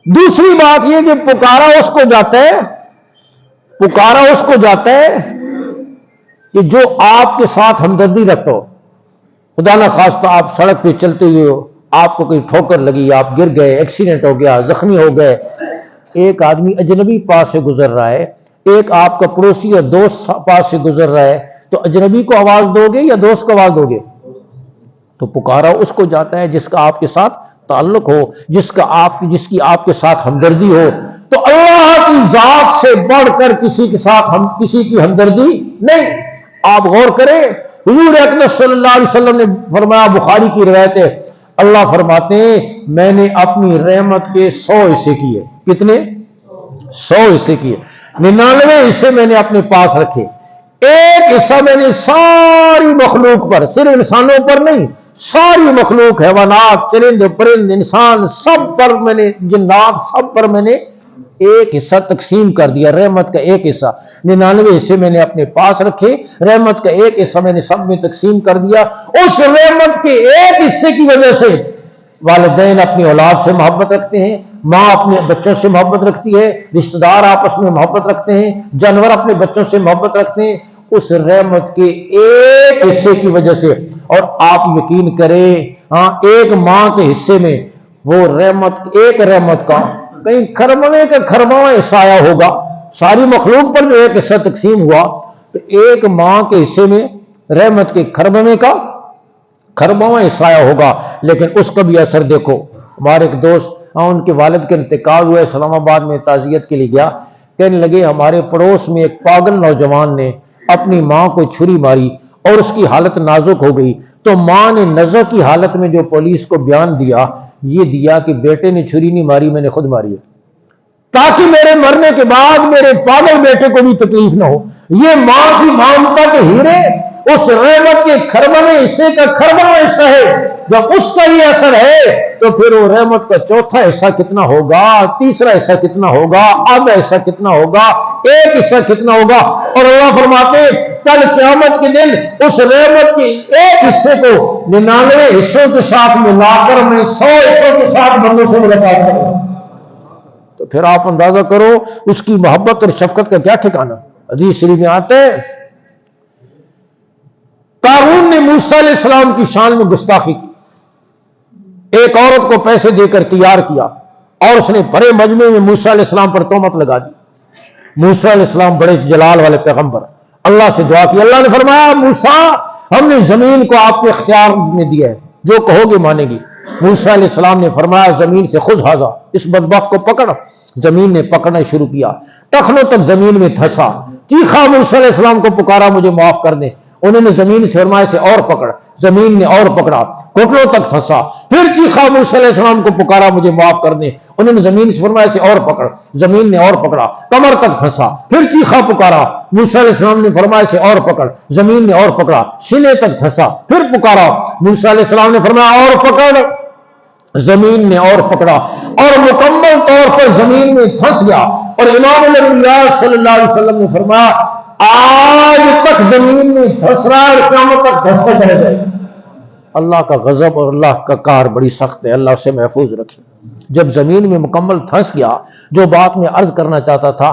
دوسری بات یہ کہ پکارا اس کو جاتا ہے کہ جو آپ کے ساتھ ہمدردی رکھتا ہو. خدا نہ خواستہ آپ سڑک پہ چلتے ہوئے ہو، آپ کو کوئی ٹھوکر لگی، آپ گر گئے، ایکسیڈنٹ ہو گیا، زخمی ہو گئے، ایک آدمی اجنبی پاس سے گزر رہا ہے، ایک آپ کا پڑوسی یا دوست پاس سے گزر رہا ہے، تو اجنبی کو آواز دو گے یا دوست کو آواز دو گے؟ تو پکارا اس کو جاتا ہے جس کا آپ کے ساتھ تعلق ہو، جس کی آپ کے ساتھ ہمدردی ہو. تو اللہ کی ذات سے بڑھ کر کسی کے ساتھ کسی کی ہمدردی نہیں. آپ غور کریں، حضور اکرم صلی اللہ علیہ وسلم نے فرمایا، بخاری کی روایت ہے، اللہ فرماتے ہیں میں نے اپنی رحمت کے 100 حصے کیے. کتنے؟ 100 حصے کیے. 99 حصے میں نے اپنے پاس رکھے، ایک حصہ میں نے ساری مخلوق پر، صرف انسانوں پر نہیں، ساری مخلوق، حیوانات، چرند پرند، انسان، سب پر میں نے، جنات، سب پر میں نے ایک حصہ تقسیم کر دیا، رحمت کا ایک حصہ. 99 حصے میں نے اپنے پاس رکھے، رحمت کا ایک حصہ میں نے سب میں تقسیم کر دیا. اس رحمت کے ایک حصے کی وجہ سے والدین اپنی اولاد سے محبت رکھتے ہیں، ماں اپنے بچوں سے محبت رکھتی ہے، رشتہ دار آپس میں محبت رکھتے ہیں، جانور اپنے بچوں سے محبت رکھتے ہیں، اس رحمت کے ایک حصے کی وجہ سے. اور آپ یقین کریں، ایک ماں کے حصے میں وہ ایک رحمت کا کہیں کھربویں کا کھربواں حصہ آیا ہوگا. ساری مخلوق پر جو ایک حصہ تقسیم ہوا، تو ایک ماں کے حصے میں رحمت کے کھربویں کا کھربواں حصہ آیا ہوگا. لیکن اس کا بھی اثر دیکھو. ہمارے ایک دوست، ان کے والد کا انتقال ہوا، اسلام آباد میں تعزیت کے لیے گیا، کہنے لگے ہمارے پڑوس میں ایک پاگل نوجوان نے اپنی ماں کو چھری ماری اور اس کی حالت نازک ہو گئی. تو ماں نے نزع کی حالت میں جو پولیس کو بیان دیا کہ بیٹے نے چھری نہیں ماری، میں نے خود ماری ہے، تاکہ میرے مرنے کے بعد میرے پاگل بیٹے کو بھی تکلیف نہ ہو. یہ ماں کی ممتا کے ہیرے اس رحمت کے کھربویں حصے کا کھربواں حصہ ہے. جب اس کا یہ اثر ہے تو پھر وہ رحمت کا چوتھا حصہ کتنا ہوگا، تیسرا حصہ کتنا ہوگا، آدھا حصہ کتنا ہوگا، ایک حصہ کتنا ہوگا. اور اللہ فرماتے کل قیامت کے دن اس رحمت کے ایک حصے کو 99 حصوں کے ساتھ ملا کر میں 100 حصوں کے ساتھ بندوں سے ملاقات کروں. تو پھر آپ اندازہ کرو اس کی محبت اور شفقت کا کیا ٹھکانہ. حدیث شریف میں آتے ہیں قارون نے موسیٰ علیہ السلام کی شان میں گستاخی کی. ایک عورت کو پیسے دے کر تیار کیا اور اس نے بڑے مجمع میں موسیٰ علیہ السلام پر تہمت لگا دی. موسیٰ علیہ السلام بڑے جلال والے پیغمبر، اللہ سے دعا کی. اللہ نے فرمایا موسیٰ ہم نے زمین کو آپ کے اختیار میں دیا ہے، جو کہو گے مانے گی. موسیٰ علیہ السلام نے فرمایا زمین سے خود ہاضا، اس بدبخت کو پکڑ. زمین نے پکڑنا شروع کیا، ٹخنوں تک زمین میں دھسا، چیخا موسیٰ علیہ السلام کو پکارا مجھے معاف کر دیں. انہوں نے زمین سے فرمایا سے اور پکڑ، زمین نے اور پکڑا، گھٹنوں تک پھنسا. پھر چیخا موسیٰ علیہ السلام کو پکارا مجھے معاف کر دیں. انہوں نے زمین سے فرمایا سے اور پکڑ، زمین نے اور پکڑا، کمر تک پھنسا. پھر چیخا پکارا موسیٰ علیہ السلام نے فرمایا سے اور پکڑ، زمین نے اور پکڑا، سینے تک پھنسا. پھر پکارا موسیٰ علیہ السلام نے فرمایا اور پکڑ، زمین نے اور پکڑا اور مکمل طور پر زمین میں پھنس گیا. اور امام الانبیاء صلی اللہ علیہ وسلم نے فرمایا آج تک زمین میں دھس رہا ہے اور قیامت تک دھستا چلا جائے. اللہ کا غضب اور اللہ کا کار بڑی سخت ہے، اللہ سے محفوظ رکھے. جب زمین میں مکمل دھس گیا، جو بات میں عرض کرنا چاہتا تھا،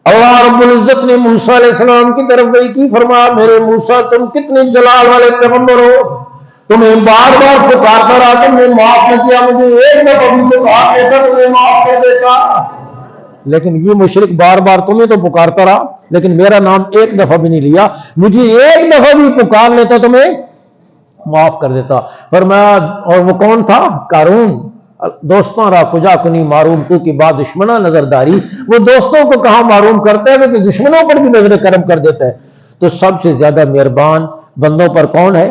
اللہ رب العزت نے موسیٰ علیہ السلام کی طرف گئی کی، فرمایا میرے موسیٰ تم کتنے جلال والے پیغمبر ہو، تمہیں بار بار پکارتا رہا، تم نے معاف نہ کیا، مجھے ایک دفعہ بھی پکار دیتا تمہیں معاف کر دیتا. لیکن یہ مشرک بار بار تمہیں تو پکارتا رہا لیکن میرا نام ایک دفعہ بھی نہیں لیا، مجھے ایک دفعہ بھی پکار لیتا تمہیں معاف کر دیتا. فرمایا اور وہ کون تھا؟ قارون. دوستوں را کجا کنی معروم تو کی بعد دشمنہ نظرداری. وہ دوستوں کو کہاں معروم کرتا ہے کہ دشمنوں پر بھی نظر کرم کر دیتا ہے. تو سب سے زیادہ مہربان بندوں پر کون ہے؟